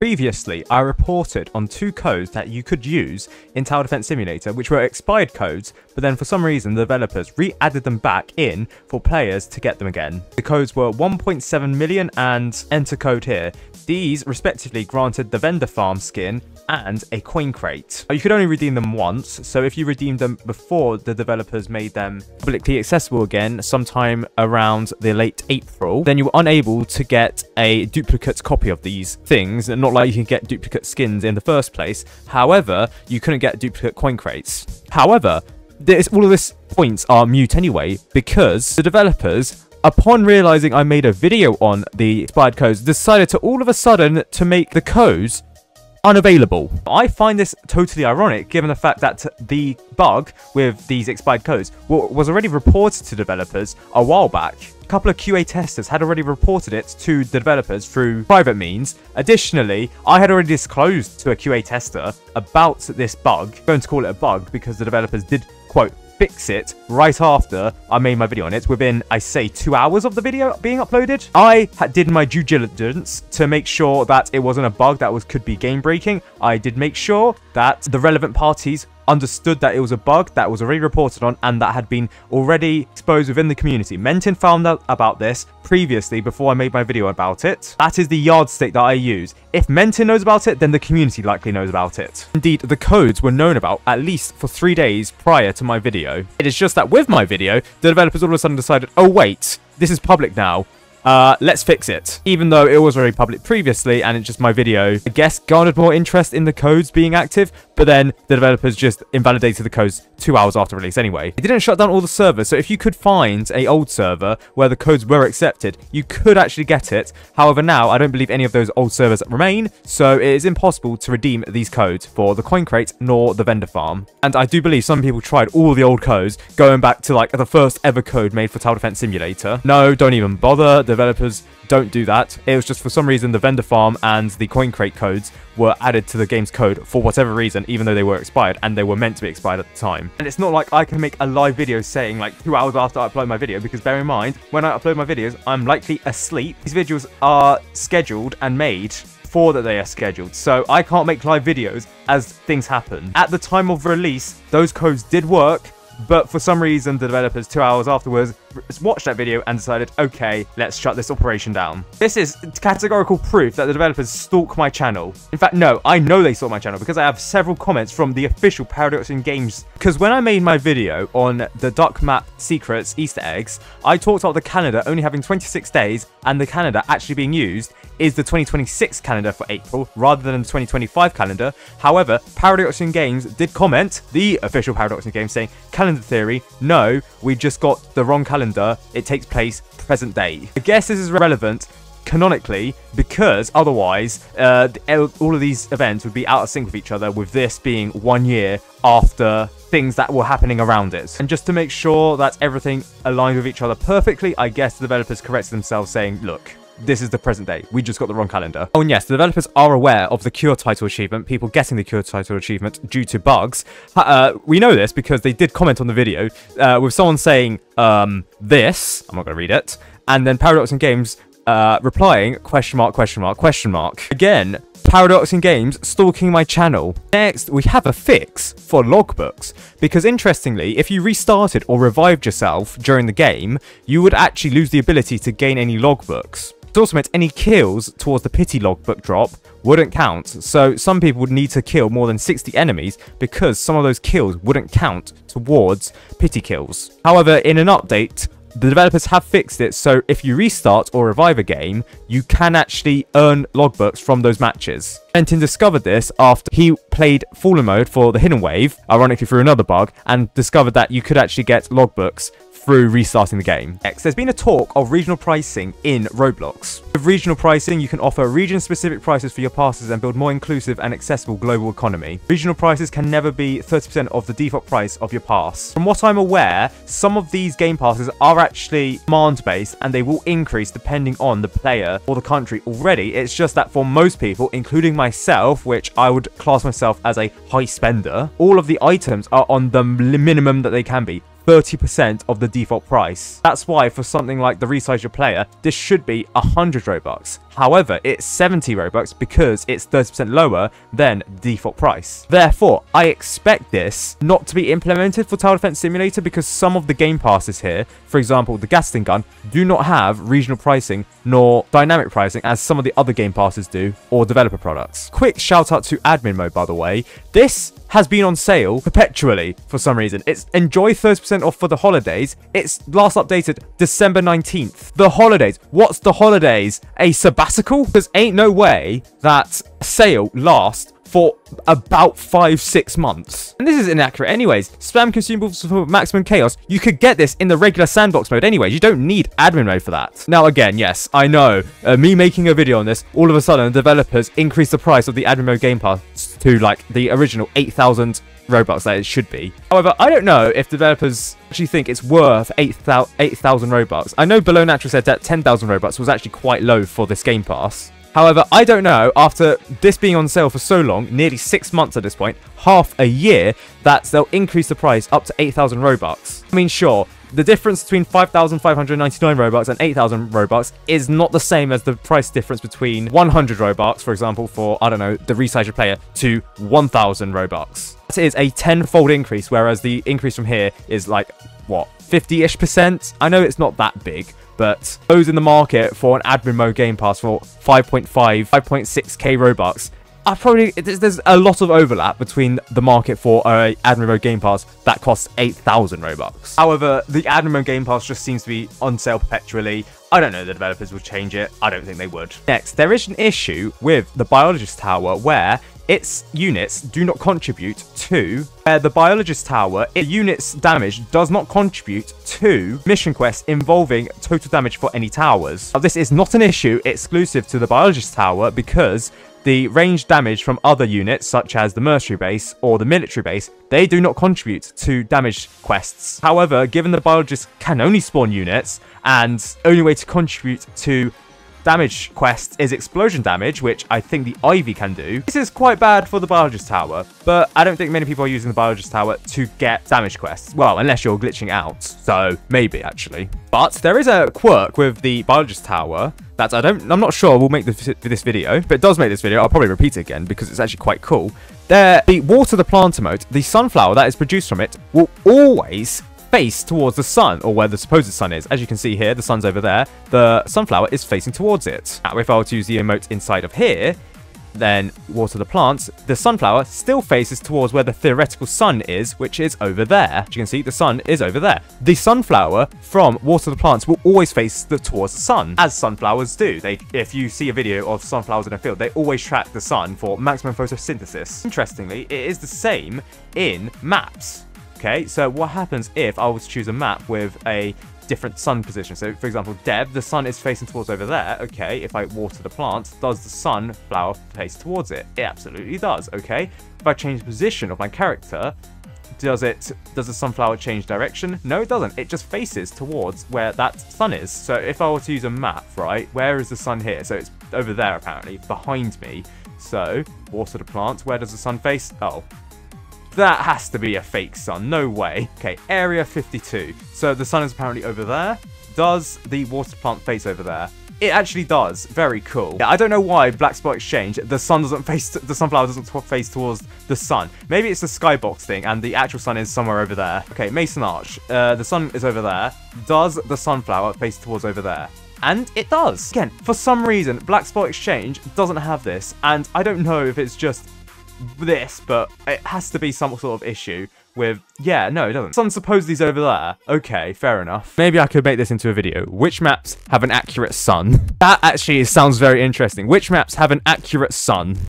Previously, I reported on 2 codes that you could use in Tower Defense Simulator, which were expired codes, but then for some reason the developers re-added them back in for players to get them again. The codes were 1.7 million and enter code here. These respectively granted the vendor farm skin and a coin crate. You could only redeem them once, so if you redeemed them before the developers made them publicly accessible again sometime around the late April, then you were unable to get a duplicate copy of these things, and not like you can get duplicate skins in the first place. However, you couldn't get duplicate coin crates. However, all of these points are mute anyway, because the developers, upon realizing I made a video on the expired codes, decided to all of a sudden to make the codes unavailable. I find this totally ironic given the fact that the bug with these expired codes was already reported to developers a while back. A couple of QA testers had already reported it to the developers through private means. Additionally, I had already disclosed to a QA tester about this bug. I'm going to call it a bug because the developers did, quote, fix it right after I made my video on it, within, I say, 2 hours of the video being uploaded. I did my due diligence to make sure that it wasn't a bug that could be game breaking. I did make sure that the relevant parties understood that it was a bug that was already reported on and that had been already exposed within the community. Menton found out about this previously before I made my video about it. That is the yardstick that I use. If Menton knows about it, then the community likely knows about it. Indeed, the codes were known about at least for 3 days prior to my video. It is just that with my video, the developers all of a sudden decided, oh wait, this is public now. Let's fix it. Even though it was already public previously and it's just my video, I guess, garnered more interest in the codes being active, but then the developers just invalidated the codes 2 hours after release anyway. It didn't shut down all the servers, so if you could find an old server where the codes were accepted, you could actually get it. However, now I don't believe any of those old servers remain, so it is impossible to redeem these codes for the coin crate nor the vendor farm. And I do believe some people tried all the old codes, going back to like the first ever code made for Tower Defense Simulator. No, don't even bother. Developers don't do that. It was just for some reason the vendor farm and the coin crate codes were added to the game's code for whatever reason, even though they were expired and they were meant to be expired at the time. And it's not like I can make a live video saying like 2 hours after I upload my video, because bear in mind, when I upload my videos, I'm likely asleep. These videos are scheduled and made before that they are scheduled, so I can't make live videos as things happen. At the time of release, those codes did work, but for some reason, the developers 2 hours afterwards watched that video and decided, okay, let's shut this operation down. This is categorical proof that the developers stalk my channel. In fact, no, I know they stalk my channel because I have several comments from the official Paradoxum Games. Because when I made my video on the duck map secrets Easter eggs, I talked about the calendar only having 26 days and the calendar actually being used is the 2026 calendar for April rather than the 2025 calendar. However, Paradoxum Games did comment, the official Paradoxum Games, saying, calendar theory, no, we just got the wrong calendar. It takes place present day. I guess this is relevant canonically because otherwise all of these events would be out of sync with each other, with this being 1 year after things that were happening around it. And just to make sure that everything aligned with each other perfectly, I guess the developers corrected themselves saying, look, this is the present day. We just got the wrong calendar. Oh, and yes, the developers are aware of the Cure title achievement, people getting the Cure title achievement due to bugs. We know this because they did comment on the video with someone saying, this, I'm not going to read it, and then Paradoxum Games replying, question mark, question mark, question mark. Again, Paradoxum Games stalking my channel. Next, we have a fix for logbooks, because interestingly, if you restarted or revived yourself during the game, you would actually lose the ability to gain any logbooks. It also meant any kills towards the pity logbook drop wouldn't count, so some people would need to kill more than 60 enemies because some of those kills wouldn't count towards pity kills. However, in an update, the developers have fixed it, so if you restart or revive a game, you can actually earn logbooks from those matches. Menton discovered this after he played Fallen Mode for the Hidden Wave, ironically through another bug, and discovered that you could actually get logbooks through restarting the game. Next, there's been a talk of regional pricing in Roblox. With regional pricing, you can offer region-specific prices for your passes and build more inclusive and accessible global economy. Regional prices can never be 30% of the default price of your pass. From what I'm aware, some of these game passes are actually demand-based and they will increase depending on the player or the country already. It's just that for most people, including myself, which I would class myself as a high spender, all of the items are on the minimum that they can be. 30% of the default price. That's why for something like the Resize Your Player, this should be 100 Robux. However, it's 70 Robux because it's 30% lower than the default price. Therefore, I expect this not to be implemented for Tower Defense Simulator because some of the game passes here, for example, the Gatling gun, do not have regional pricing nor dynamic pricing as some of the other game passes do, or developer products. Quick shout out to admin mode, by the way. This has been on sale perpetually for some reason. It's enjoy 30% off for the holidays. It's last updated December 19th. The holidays. What's the holidays? A sabbatical? There's ain't no way that sale lasts for about 5-6 months. And this is inaccurate anyways. Spam consumables for maximum chaos. You could get this in the regular sandbox mode anyways. You don't need admin mode for that. Now again, yes, I know. Me making a video on this, all of a sudden the developers increased the price of the admin mode game pass to like the original 8,000 Robux that it should be. However, I don't know if developers actually think it's worth 8,000 Robux. I know Below Natural said that 10,000 Robux was actually quite low for this game pass. However, I don't know, after this being on sale for so long, nearly 6 months at this point, half a year, that they'll increase the price up to 8,000 Robux. I mean, sure, the difference between 5,599 Robux and 8,000 Robux is not the same as the price difference between 100 Robux, for example, for, I don't know, the Resized player, to 1,000 Robux. That is a 10-fold increase, whereas the increase from here is like, what, 50-ish%? I know it's not that big, but those in the market for an admin mode game pass for 5.6k Robux are probably, there's a lot of overlap between the market for a admin mode game pass that costs 8,000 Robux. However, the admin mode game pass just seems to be on sale perpetually. I don't know the developers will change it. I don't think they would. Next, there is an issue with the Biologist Tower where its units do not contribute to the Biologist Tower. Its unit's damage does not contribute to mission quests involving total damage for any towers. Now, this is not an issue exclusive to the Biologist Tower because the range damage from other units, such as the Mercenary Base or the Military Base, they do not contribute to damage quests. However, given the Biologists can only spawn units, and only way to contribute to damage quest is explosion damage, which I think the Ivy can do. This is quite bad for the Biologist Tower, but I don't think many people are using the Biologist Tower to get damage quests. Well, unless you're glitching out, so maybe actually. But there is a quirk with the Biologist Tower that I'm not sure will make this video. If it does make this video, I'll probably repeat it again because it's actually quite cool. The water the plant emote, the sunflower that is produced from it, will always face towards the sun, or where the supposed sun is. As you can see here, the sun's over there. The sunflower is facing towards it. Now, if I were to use the emote inside of here, then water the plants, the sunflower still faces towards where the theoretical sun is, which is over there. As you can see, the sun is over there. The sunflower from water the plants will always face towards the sun, as sunflowers do. If you see a video of sunflowers in a field, they always track the sun for maximum photosynthesis. Interestingly, it is the same in maps. Okay, so what happens if I was to choose a map with a different sun position? So, for example, Deb, the sun is facing towards over there. Okay, if I water the plant, does the sunflower face towards it? It absolutely does. Okay, if I change the position of my character, does the sunflower change direction? No, it doesn't. It just faces towards where that sun is. So if I were to use a map, right, where is the sun here? So it's over there, apparently, behind me. So, water the plant. Where does the sun face? Oh, that has to be a fake sun. No way. Okay, area 52. So the sun is apparently over there. Does the water plant face over there? It actually does. Very cool. Yeah, I don't know why Black Spot Exchange, the sunflower doesn't face towards the sun. Maybe it's the skybox thing and the actual sun is somewhere over there. Okay, Mason Arch. The sun is over there. Does the sunflower face towards over there? And it does. Again, for some reason, Black Spot Exchange doesn't have this. And I don't know if it's just this, but it has to be some sort of issue with, yeah, no, it doesn't. Sun supposedly is over there. Okay, fair enough. Maybe I could make this into a video. Which maps have an accurate sun? That actually sounds very interesting. Which maps have an accurate sun?